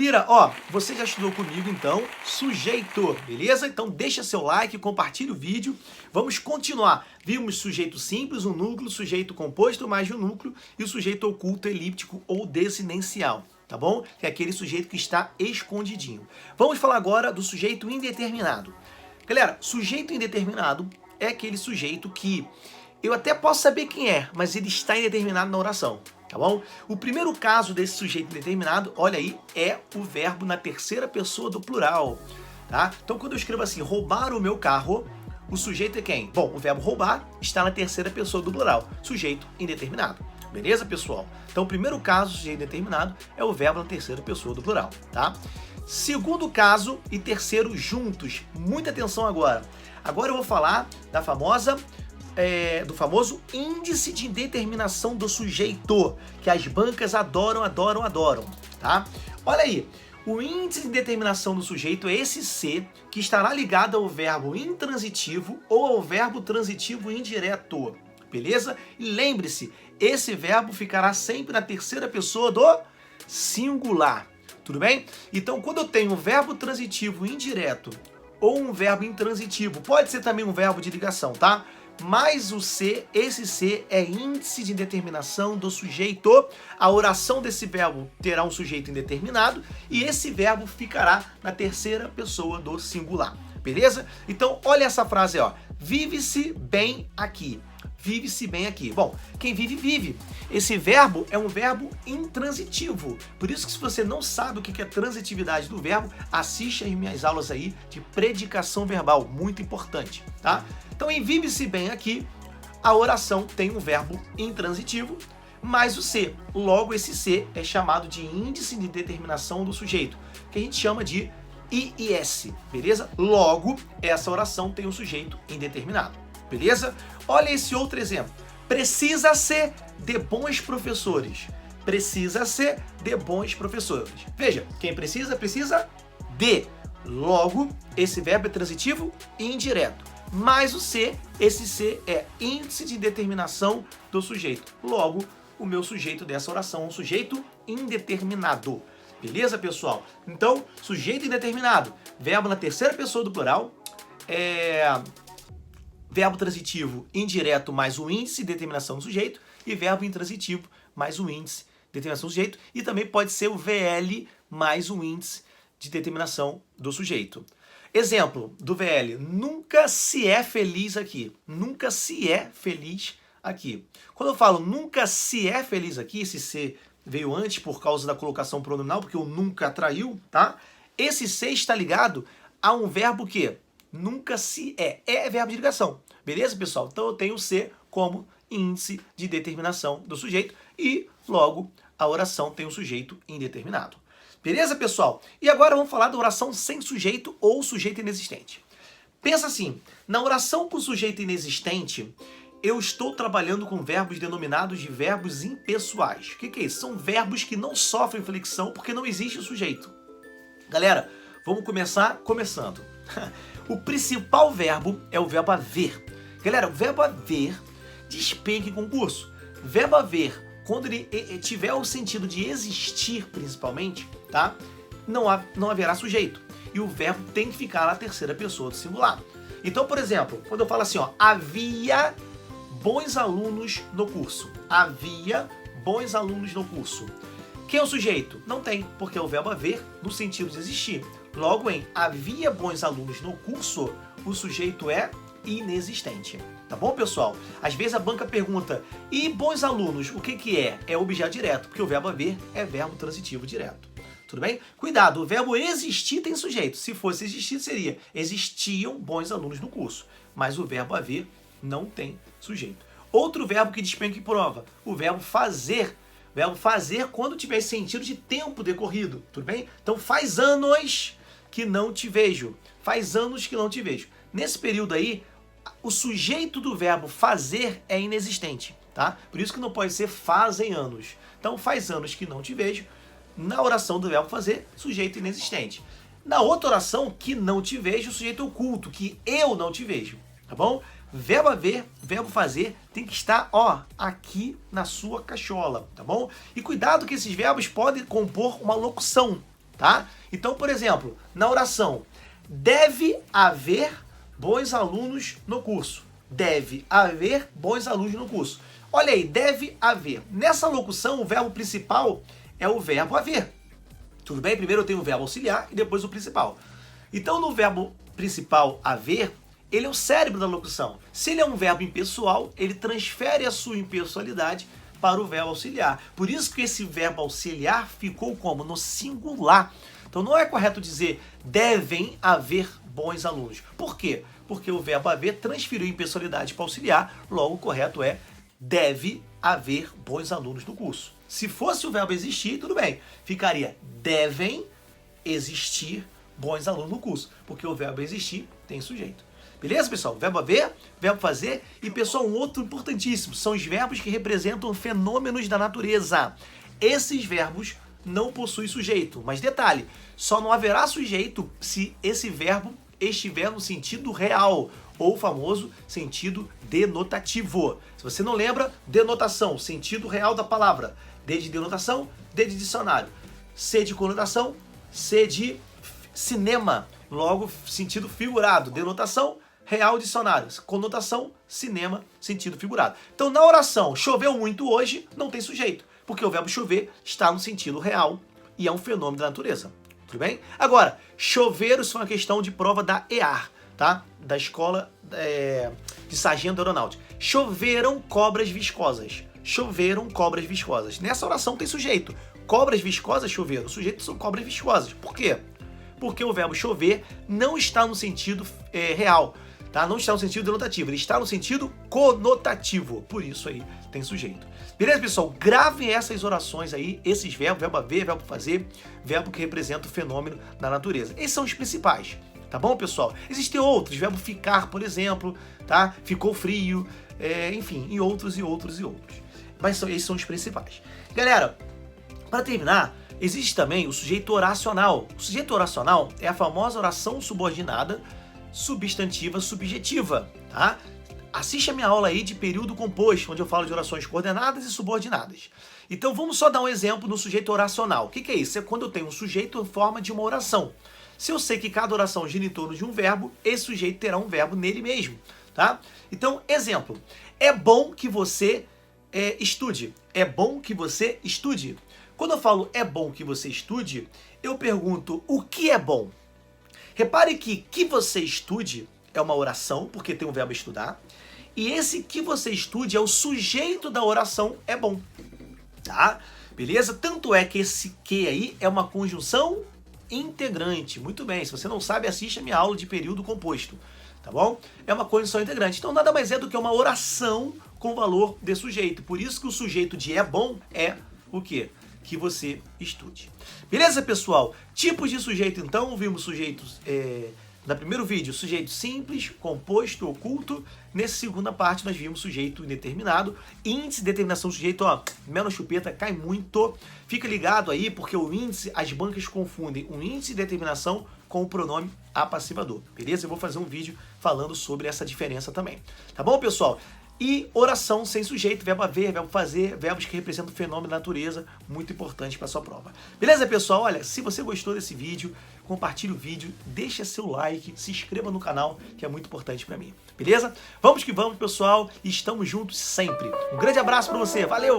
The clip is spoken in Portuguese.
Maravilha! Ó, você já estudou comigo, então, sujeito, beleza? Então deixa seu like, compartilha o vídeo. Vamos continuar. Vimos sujeito simples, um núcleo, sujeito composto mais de um núcleo e o sujeito oculto, elíptico ou desinencial, tá bom? Que é aquele sujeito que está escondidinho. Vamos falar agora do sujeito indeterminado. Galera, sujeito indeterminado é aquele sujeito que eu até posso saber quem é, mas ele está indeterminado na oração. Tá bom? O primeiro caso desse sujeito indeterminado, olha aí, é o verbo na terceira pessoa do plural, tá? Então quando eu escrevo assim, roubar o meu carro, o sujeito é quem? Bom, o verbo roubar está na terceira pessoa do plural, sujeito indeterminado. Beleza, pessoal? Então o primeiro caso, sujeito indeterminado, é o verbo na terceira pessoa do plural, tá? Segundo caso e terceiro juntos, muita atenção agora. Agora eu vou falar da do famoso índice de determinação do sujeito, que as bancas adoram, tá? Olha aí, o índice de determinação do sujeito é esse C, que estará ligado ao verbo intransitivo ou ao verbo transitivo indireto, beleza? E lembre-se, esse verbo ficará sempre na terceira pessoa do singular, tudo bem? Então, quando eu tenho um verbo transitivo indireto ou um verbo intransitivo, pode ser também um verbo de ligação, tá? Mais o C, esse C é índice de determinação do sujeito. A oração desse verbo terá um sujeito indeterminado e esse verbo ficará na terceira pessoa do singular, beleza? Então, olha essa frase, ó. Vive-se bem aqui. Vive-se bem aqui. Bom, quem vive, vive. Esse verbo é um verbo intransitivo. Por isso que se você não sabe o que é transitividade do verbo, assiste as minhas aulas aí de predicação verbal, muito importante, tá? Então, em vive-se bem aqui, a oração tem um verbo intransitivo, mais o C. Logo, esse C é chamado de índice de determinação do sujeito, que a gente chama de IIS, beleza? Logo, essa oração tem um sujeito indeterminado, beleza? Olha esse outro exemplo. Precisa ser de bons professores. Precisa ser de bons professores. Veja, quem precisa, precisa de. Logo, esse verbo é transitivo e indireto. Mais o C, esse C é índice de determinação do sujeito. Logo, o meu sujeito dessa oração é um sujeito indeterminado. Beleza, pessoal? Então, sujeito indeterminado, verbo na terceira pessoa do plural, verbo transitivo indireto mais o índice de determinação do sujeito e verbo intransitivo mais o índice de determinação do sujeito e também pode ser o VL mais o índice de determinação do sujeito. Exemplo do VL, nunca se é feliz aqui. Nunca se é feliz aqui. Quando eu falo nunca se é feliz aqui, esse C veio antes por causa da colocação pronominal, porque o nunca atraiu, tá? Esse C está ligado a um verbo que nunca se é. É verbo de ligação. Beleza, pessoal? Então eu tenho o C como índice de determinação do sujeito e, logo, a oração tem um sujeito indeterminado. Beleza, pessoal? E agora vamos falar da oração sem sujeito ou sujeito inexistente. Pensa assim, na oração com sujeito inexistente, eu estou trabalhando com verbos denominados de verbos impessoais. O que é isso? São verbos que não sofrem flexão porque não existe o sujeito. Galera, vamos começar começando. O principal verbo é o verbo haver. Galera, o verbo haver despenca em concurso. Verbo haver, quando ele tiver o sentido de existir, principalmente, tá? Não haverá sujeito. E o verbo tem que ficar na terceira pessoa do singular. Então, por exemplo, quando eu falo assim, ó, havia bons alunos no curso. Havia bons alunos no curso. Quem é o sujeito? Não tem, porque é o verbo haver no sentido de existir. Logo, em havia bons alunos no curso, o sujeito é inexistente. Tá bom, pessoal? Às vezes a banca pergunta, e bons alunos, o que é? É objeto direto, porque o verbo haver é verbo transitivo direto. Tudo bem? Cuidado, o verbo existir tem sujeito. Se fosse existir, seria existiam bons alunos no curso. Mas o verbo haver não tem sujeito. Outro verbo que despenca em prova, o verbo fazer. Verbo fazer quando tiver sentido de tempo decorrido. Tudo bem? Então faz anos que não te vejo. Faz anos que não te vejo. Nesse período aí, o sujeito do verbo fazer é inexistente, tá? Por isso que não pode ser fazem anos. Então, faz anos que não te vejo. Na oração do verbo fazer, sujeito inexistente. Na outra oração, que não te vejo, sujeito oculto, que eu não te vejo, tá bom? Verbo haver, verbo fazer, tem que estar, ó, aqui na sua cachola, tá bom? E cuidado que esses verbos podem compor uma locução. tá? Então, por exemplo, na oração, deve haver bons alunos no curso. Deve haver bons alunos no curso. Olha aí, deve haver. Nessa locução, o verbo principal é o verbo haver. Tudo bem? Primeiro eu tenho o verbo auxiliar e depois o principal. Então, no verbo principal haver, ele é o cérebro da locução. Se ele é um verbo impessoal, ele transfere a sua impessoalidade para o verbo auxiliar. Por isso que esse verbo auxiliar ficou como? No singular. Então não é correto dizer devem haver bons alunos. Por quê? Porque o verbo haver transferiu impessoalidade para auxiliar, logo o correto é deve haver bons alunos no curso. Se fosse o verbo existir, tudo bem. Ficaria devem existir bons alunos no curso, porque o verbo existir tem sujeito. Beleza, pessoal? Verbo haver, verbo fazer e, pessoal, um outro importantíssimo, são os verbos que representam fenômenos da natureza. Esses verbos não possuem sujeito, mas detalhe, só não haverá sujeito se este verbo estiver no sentido real, ou o famoso sentido denotativo. Se você não lembra, denotação, sentido real da palavra. D de denotação, D de dicionário. C de conotação, C de cinema. Logo, sentido figurado. Denotação, real, dicionário. Conotação, cinema, sentido figurado. Então, na oração, choveu muito hoje, não tem sujeito, porque o verbo chover está no sentido real e é um fenômeno da natureza. Tudo bem? Agora, chover, isso é uma questão de prova da EAR, tá? Da Escola de Sargento Aeronáutica. Choveram cobras viscosas. Choveram cobras viscosas. Nessa oração tem sujeito. Cobras viscosas choveram. O sujeito são cobras viscosas. Por quê? Porque o verbo chover não está no sentido real, tá? Não está no sentido denotativo, ele está no sentido conotativo. Por isso aí tem sujeito. Beleza, pessoal? Gravem essas orações aí, esses verbos, verbo haver, verbo fazer, verbo que representa o fenômeno da natureza. Esses são os principais, tá bom, pessoal? Existem outros, verbo ficar, por exemplo, tá? Ficou frio, enfim, e outros. Mas esses são os principais. Galera, para terminar, existe também o sujeito oracional. O sujeito oracional é a famosa oração subordinada, substantiva, subjetiva, tá? Assiste a minha aula aí de período composto, onde eu falo de orações coordenadas e subordinadas. Então vamos só dar um exemplo no sujeito oracional. O que é isso? É quando eu tenho um sujeito em forma de uma oração. Se eu sei que cada oração gira em torno de um verbo, esse sujeito terá um verbo nele mesmo, tá? Então, exemplo. É bom que você estude. É bom que você estude. Quando eu falo é bom que você estude, eu pergunto o que é bom? Repare que você estude é uma oração, porque tem o verbo estudar, e esse que você estude é o sujeito da oração é bom, tá? Beleza? Tanto é que esse que aí é uma conjunção integrante. Muito bem, se você não sabe, assiste a minha aula de período composto, tá bom? É uma conjunção integrante. Então nada mais é do que uma oração com valor de sujeito. Por isso que o sujeito de é bom é o quê? Que você estude. Beleza, pessoal? Tipos de sujeito, então, vimos sujeitos, no primeiro vídeo, sujeito simples, composto, oculto. Nessa segunda parte, nós vimos sujeito indeterminado. Índice de determinação do sujeito, ó, mel chupeta, cai muito. Fica ligado aí, porque o índice, as bancas confundem o índice de determinação com o pronome apassivador. Beleza? Eu vou fazer um vídeo falando sobre essa diferença também. Tá bom, pessoal? E oração sem sujeito, verbo haver, verbo fazer, verbos que representam o fenômeno da natureza, muito importante para a sua prova. Beleza, pessoal? Olha, se você gostou desse vídeo, compartilhe o vídeo, deixa seu like, se inscreva no canal, que é muito importante para mim. Beleza? Vamos que vamos, pessoal, e estamos juntos sempre. Um grande abraço para você, valeu!